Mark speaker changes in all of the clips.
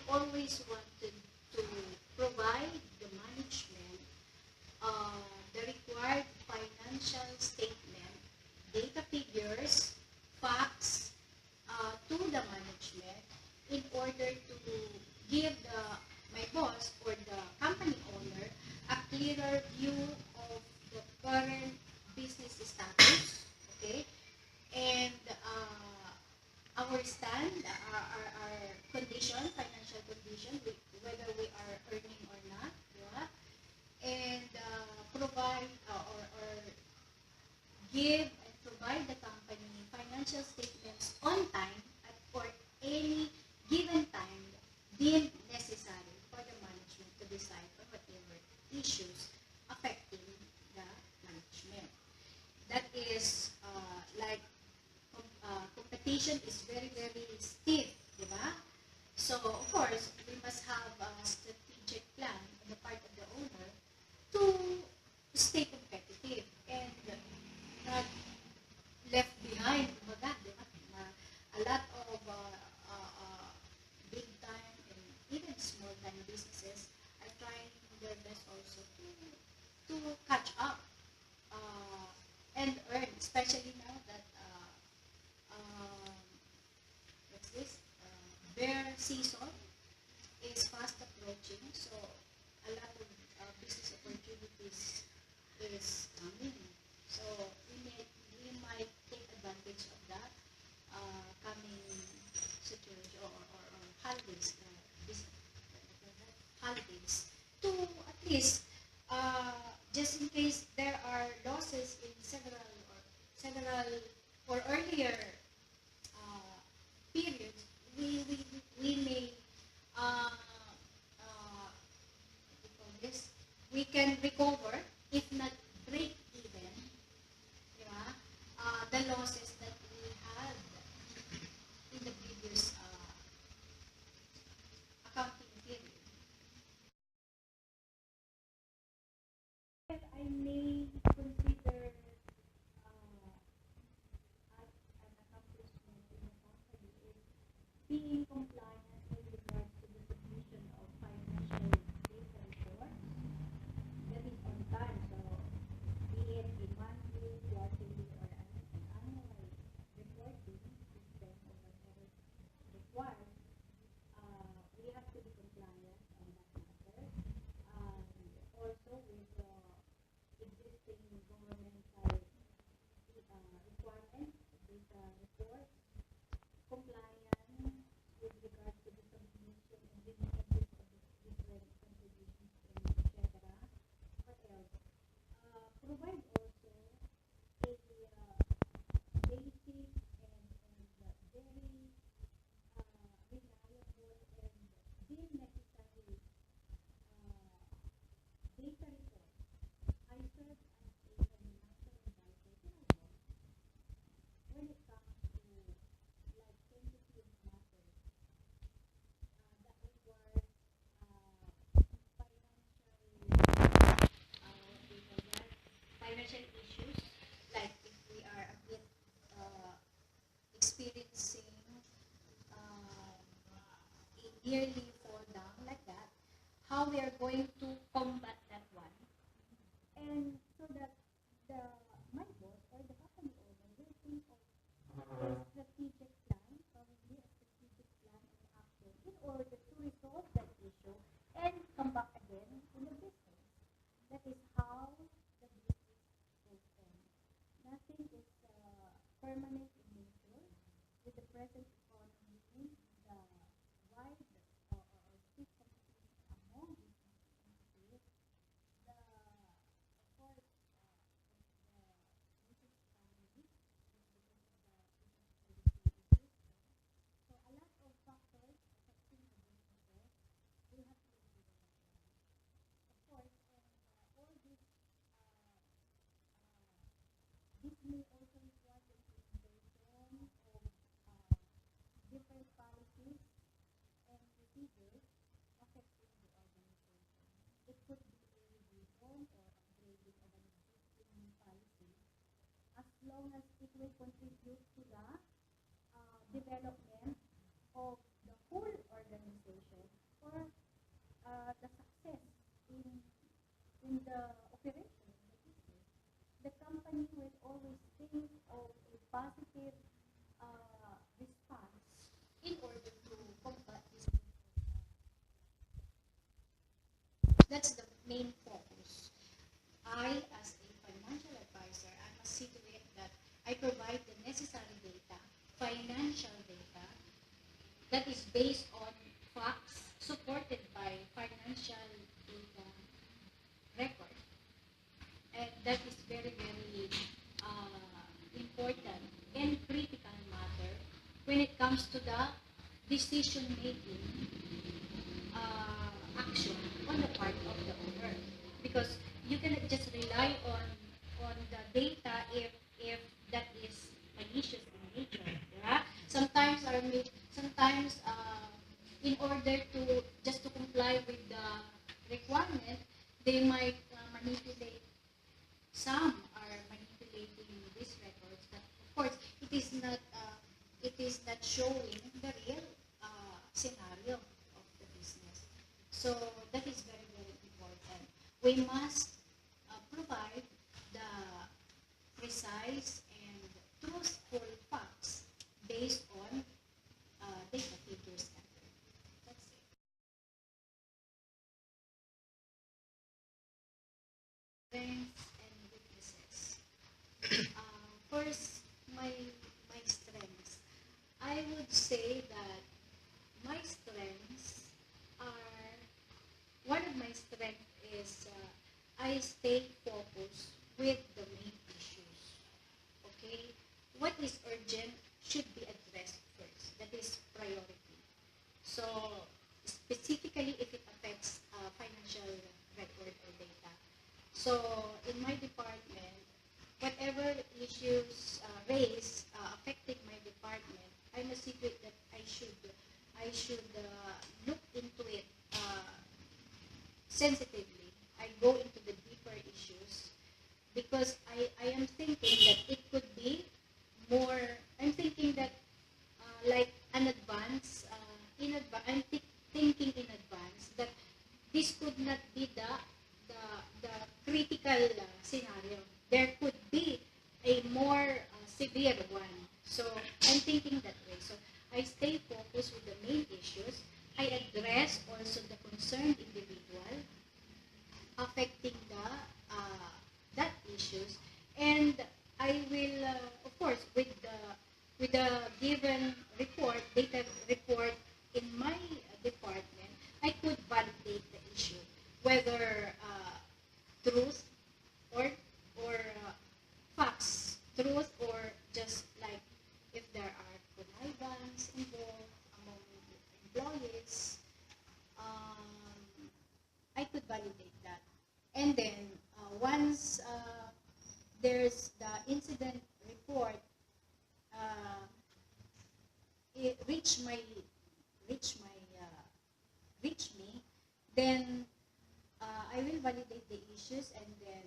Speaker 1: always wanted to provide the management the required financial statement, data figures, facts to the management in order to give my boss or the company owner a clearer view of the current business status, okay, and our stand, our condition, financial condition, whether we are earning or not, yeah? And provide or give and provide the company financial statements on time at for any given time deemed necessary for the management to decide on whatever issues affecting the management. That is like competition is very, very stiff, di ba? So, of course, we must have a strategic plan on the part of the owner to stay competitive and not left behind, kumbaga, di ba? A lot of big time and even small time businesses are trying their best also to catch up and earn, especially now that what's this? Bear season is fast approaching, so a lot of business opportunities is coming. So we might take advantage of that coming situation or holidays, holidays, to at least just in case there are losses in several or earlier periods, we may uh, what do you call this? We can recover, if not break even, yeah, the losses that we had in the previous accounting period. I may consider as an accomplishment in the company is being compliant with regards to the submission of financial data reports that is on time. So, be it a monthly, quarterly, or an annual reporting system or whatever required, we have to be compliant on that matter. Also with existing governmental requirements, data reports, compliance with regards to the submission and remittances of the different contributions and etc. What else? Provide also a basic and very reliable and deemed necessary data report. I serve as a financial advisor to my boss when it comes to like sensitive matters that requires financial issues, like if we are a bit experiencing a yearly fall down like that, how we are going to combat that one, and so that the my boss or the company owner will think of a strategic plan, probably a strategic plan of action in order to resolve that issue and come back again in the business. That is how the business goes on. Nothing is permanent in nature. With the present economy, the wide stiff competition among businesses, the of course the business economy is because of the business productivity system. So a lot of factors affecting the businesses will have to be considered as well. Of course, and all this may also require the implementation of different policies and procedures affecting the organization. It could be a revision or upgrading of an existing policy as long as it will contribute to the development of the whole organization or the success in the operation of the business, the company will always think of a positive response in order to combat this. That's the main focus. I, as a financial advisor, I must see to it that I provide the necessary data, financial data, that is based on facts supported by financial data record. And that is very, very important and critical matter when it comes to the decision-making action on the part of the owner. Because you cannot just rely on the data if that is malicious in nature. Yeah? Sometimes in order to just to comply with the requirement, they might manipulate. Some are manipulating these records, but of course it is not showing the real scenario of the business. So that is very, very important. We must provide the precise and truthful facts based on data figures. That's it. Strengths and weaknesses. First, my strengths. I would say that my strengths are, one of my strengths is I stay focused with the main issues. Okay? What is urgent should be addressed first. That is priority. So, specifically if it affects financial record or data. So, in my department, whatever issues raised affecting my department, I must see to it that I should look into it sensitively. I go into the deeper issues because I am thinking that it could be more. I'm thinking that like an advance thinking in advance that this could not be the critical scenario. There could be a more severe one. So I'm thinking that way. So I stay focused with the main issues. I address also the concerned individual affecting that issues, and I will of course with the given report, data report in my department, I could validate the issue whether truth or facts, truth or just like if there are connivance involved among employees, I could validate that. And then once there's the incident report, it reach my reach me, then I will validate the issues, and then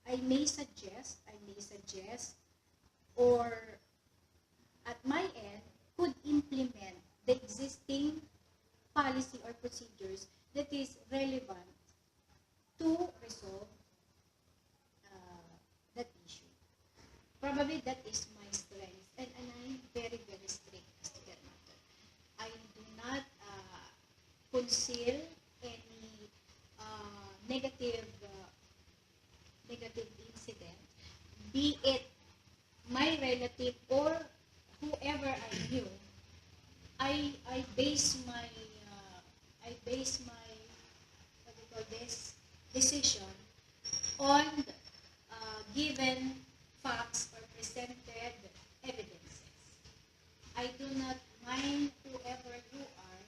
Speaker 1: I may suggest, or at my end could implement the existing policy or procedures that is relevant to resolve that issue. Probably that is my strength, and I'm very, very strict as to that matter. I do not conceal any negative incident, be it my relative or whoever I knew. I base my what do you call this decision on given facts or presented evidences. I do not mind whoever you are.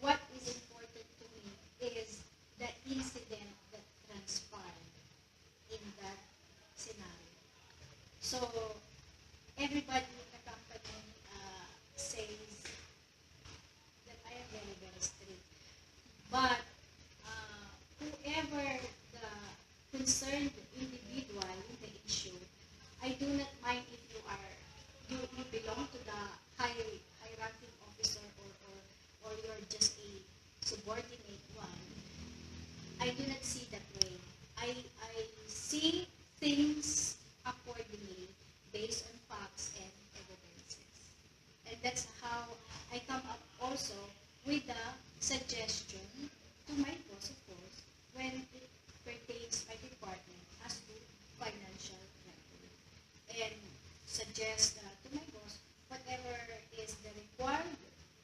Speaker 1: What is important to me is the incident that transpired in that scenario. So everybody in the company says that's how I come up also with the suggestion to my boss, of course, when it pertains my department as to financial record. And suggest to my boss whatever is the required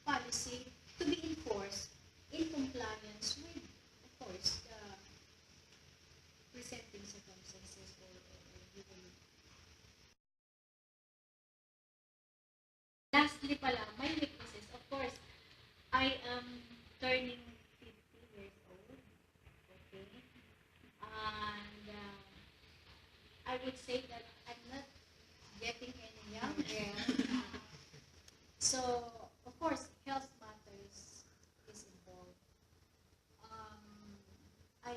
Speaker 1: policy to be enforced in compliance with, of course, the presenting circumstances or given. Lastly pala, my weaknesses, of course, I am turning 50 years old, okay? And I would say that I'm not getting any younger. So, of course, health matters is involved. Um, I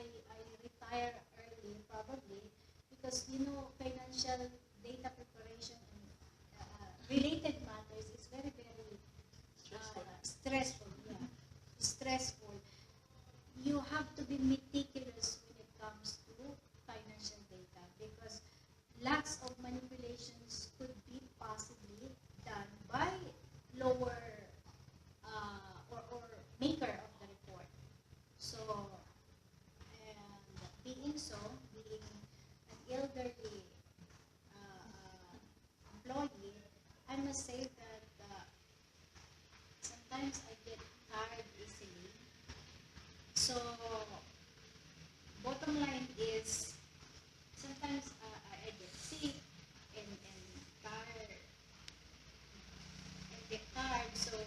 Speaker 1: retire early probably because, financial data preparation and related matters is very, very stressful. Yeah, stressful. You have to be meticulous when it comes to financial data because lots of manipulations could be possibly done by lower or maker of the report. So, and being an elderly employee, I must say that sometimes I get tired easily. So, bottom line is sometimes I get sick and tired and get tired. So,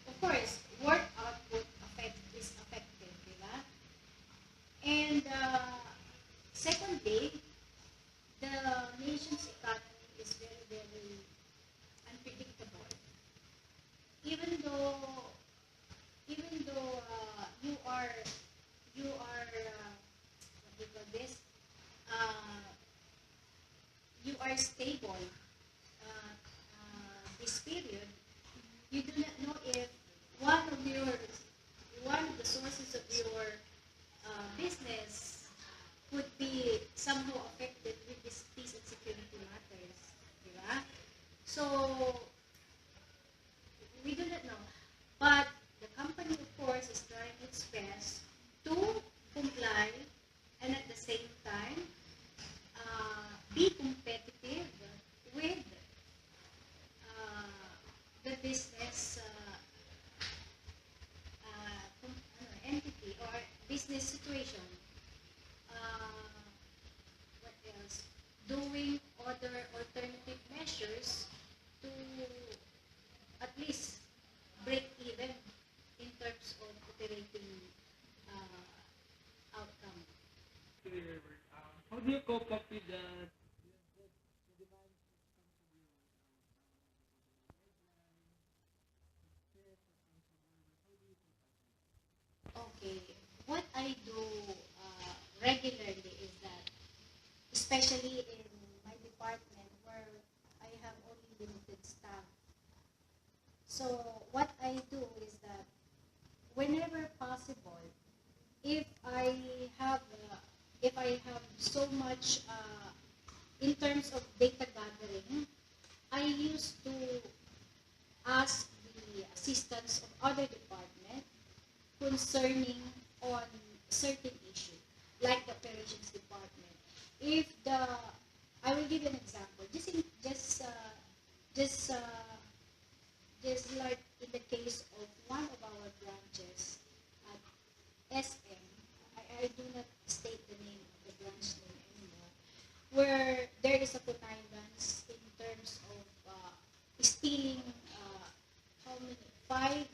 Speaker 1: of course, work output is affected, diba? And secondly, the nation's economy is very, very unpredictable. Even though, you are what do you call this? Uh, you are stable this period. You do not know if one of your one of the sources of your business would be somehow affected with this peace and security matters, diba? So we do not know, but the company, of course, is trying its best to comply and at the same time be competitive with the business entity or business situation. Uh, what else? Doing other alternative measures to at least break even in terms of operating outcome.
Speaker 2: How do you cope up with the
Speaker 1: Okay, what I do regularly is that, especially in my department where I have only limited staff. So what I do is that whenever possible, if I have uh, if I have so much in terms of data gathering, I used to ask the assistance of other departments concerning on certain issue, like the operations department. If the, I will give you an example. Just just like in the case of one of our branches at SM, I do not state the name of the branch name anymore, where there is a connivance in terms of stealing how many, five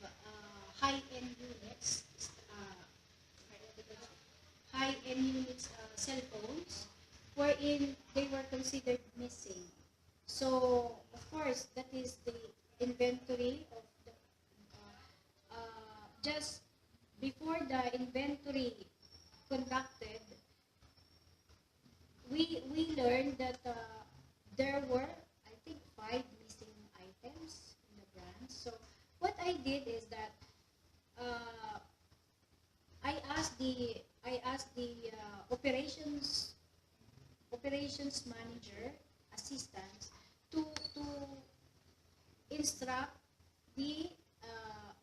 Speaker 1: high-end units, high-end units cell phones, wherein they were considered missing. So, of course, that is the inventory of the, just before the inventory conducted, we learned that there were, I think, five missing items in the brand. So what I did is that uh, I asked the operations manager assistant to instruct the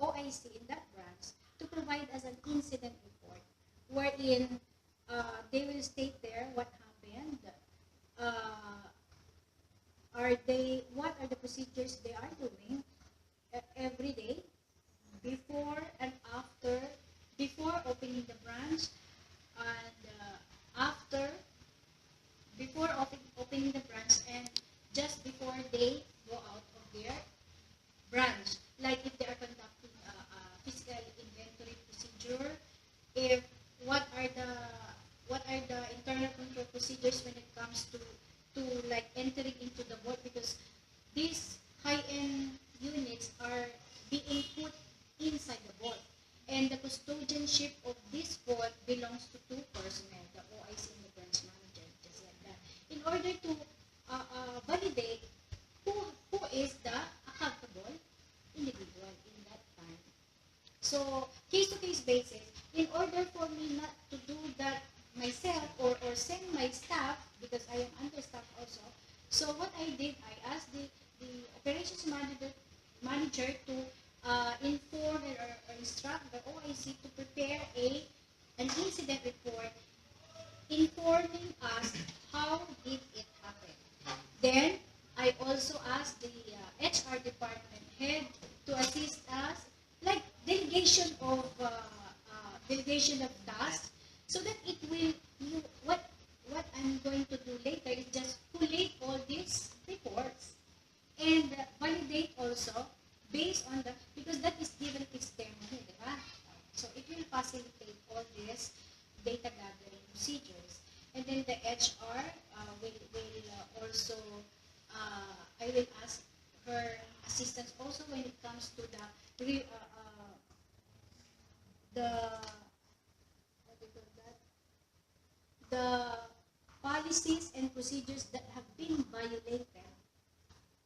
Speaker 1: OIC in that branch to provide us an incident report wherein they will state there what happened, uh, what are the procedures they are doing every day before and after, before opening the branch, and after, before opening the branch, and just before they go out of their branch. Like if they are conducting a physical inventory procedure, if what are the internal control procedures when it comes to like entering into the vault, because these high-end units are being put inside the vault, and the custodianship of this vault belongs to two personnel, the OIC and the branch manager, just like that, in order to validate who who is the accountable individual in that time. So, case-to-case basis, in order for me not to do that myself, or send my staff, because I am understaffed also, so what I did, I asked the operations manager to inform or instruct the OIC to prepare an incident report informing us how did it happen. Then, I also asked the HR department head to assist us, like delegation of tasks, so that it will, what I'm going to do later is just collate all these reports and validate also based on the, because that is given externally, di ba? So it will facilitate all these data gathering procedures. And then the HR will also, I will ask her assistance also when it comes to the what do you call that? The policies and procedures that have been violated,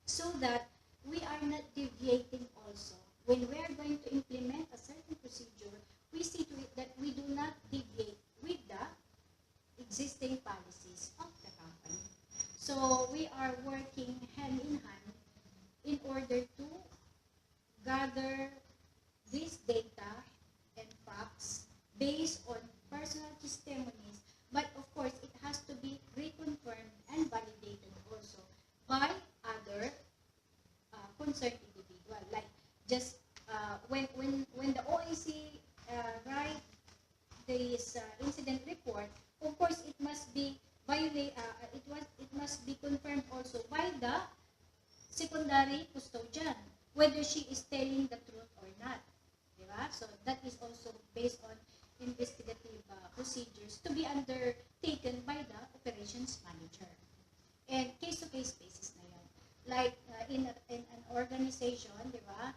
Speaker 1: so that we are not deviating also. When we are going to implement a certain procedure, we see to it that we do not deviate with the existing policies of the company. So we are working hand in hand in order to gather this data and facts based on personal testimonies, but of course it has to be reconfirmed and validated also by other concerned individual. Like just when the OIC write this incident report, of course it must be it must be confirmed also by the secondary custodian, whether she is telling the truth or not. Diba? So that is also based on investigative procedures to be undertaken by the operations manager. And case-to-case basis na yun. Like in an organization, diba,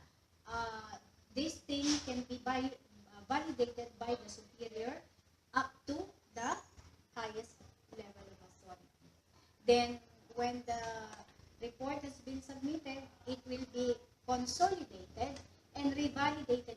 Speaker 1: this thing can be validated by the superior up to the highest level of authority. Then, when the report has been submitted, it will be consolidated and revalidated